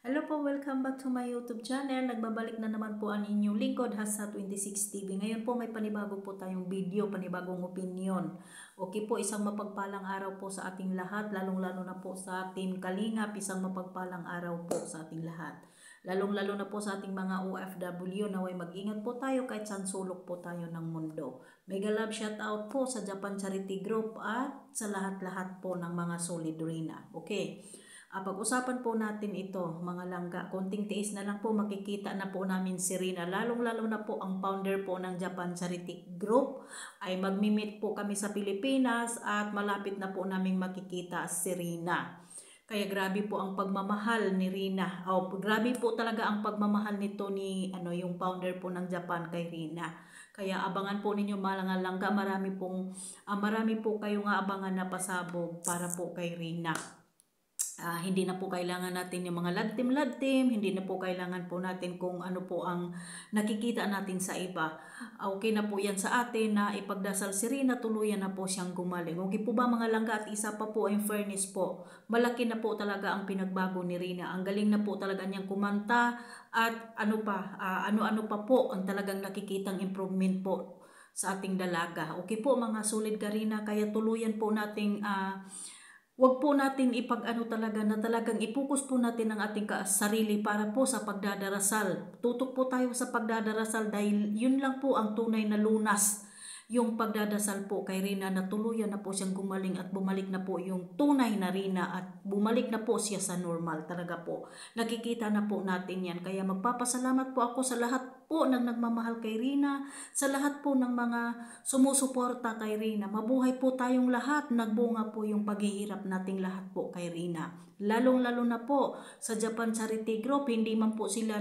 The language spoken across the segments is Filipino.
Hello po, welcome back to my YouTube channel. Nagbabalik na naman po ang inyong lingkod, Hasa26 TV. Ngayon po may panibago po tayong video, panibagong opinion. Okay po, isang mapagpalang araw po sa ating lahat, lalong-lalo na po sa Team Kalingap, isang mapagpalang araw po sa ating lahat. Lalong-lalo na po sa ating mga OFW, naway mag-ingat po tayo kahit saan sulok po tayo ng mundo. Mega love shout out po sa Japan Charity Group at sa lahat-lahat po ng mga solid Rina. Okay. Pag-usapan po natin ito, mga langga. Konting tiis na lang po, makikita na po namin si Rina. Lalong-lalo na po ang founder po ng Japan Charity Group ay magmi-meet po kami sa Pilipinas at malapit na po namin makikita si Rina. Kaya grabe po ang pagmamahal ni Rina. Grabe po talaga ang pagmamahal nito ni yung founder po ng Japan kay Rina. Kaya abangan po ninyo mga langga, marami po kayong abangan na pasabog para po kay Rina. Hindi na po kailangan natin yung mga ladtim-ladtim, hindi na po kailangan po natin kung ano po ang nakikita natin sa iba. Okay na po yan sa atin na ipagdasal si Rina, tuluyan na po siyang gumaling. Okay po ba mga langga? At isa pa po, in fairness po, malaki na po talaga ang pinagbago ni Rina. Ang galing na po talaga niyang kumanta at ano-ano pa po ang talagang nakikitang improvement po sa ating dalaga. Okay po mga solid Karina, kaya tuluyan po nating wag po natin talagang ipokus po natin ang ating sarili para po sa pagdadarasal. Tutok po tayo sa pagdadarasal dahil yun lang po ang tunay na lunas. Yung pagdadasal po kay Rina na tuluyan na po siyang gumaling at bumalik na po yung tunay na Rina at bumalik na po siya sa normal talaga po. Nakikita na po natin yan. Kaya magpapasalamat po ako sa lahat po ng nagmamahal kay Rina, sa lahat po ng mga sumusuporta kay Rina. Mabuhay po tayong lahat, nagbunga po yung paghihirap nating lahat po kay Rina. Lalong-lalo na po sa Japan Charity Group, hindi man po sila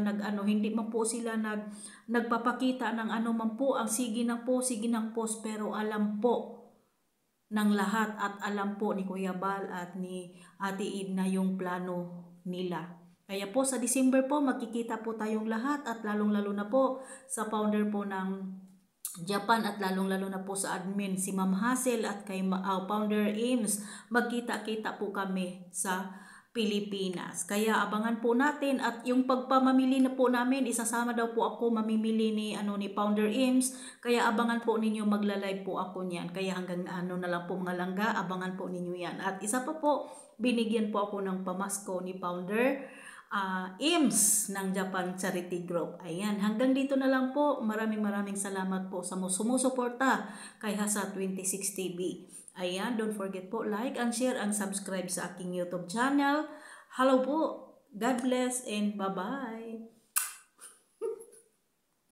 nagpapakita ng ano man po ang sige ng post, pero alam po ng lahat at alam po ni Kuya Bal at ni Ate Id na yung plano nila. Kaya po sa December po magkikita po tayong lahat at lalong-lalo na po sa founder po ng Japan at lalong-lalo na po sa admin si Ma'am Hazel at kay founder Ames, magkita-kita po kami sa Pilipinas. Kaya abangan po natin at yung pagpamamili na po namin, isasama daw po ako mamimili ni founder Ames. Kaya abangan po ninyo, magla-live po ako niyan. Kaya hanggang na lang po mga langga, abangan po ninyo yan. At isa pa po, binigyan po ako ng pamasko ni founder Ames ng Japan Charity Group. Ayan, hanggang dito na lang po. Maraming salamat po sa sumusuporta kay Hasa26 TV. Ayan, don't forget po, like and share and subscribe sa aking YouTube channel. Hello po, God bless and bye-bye.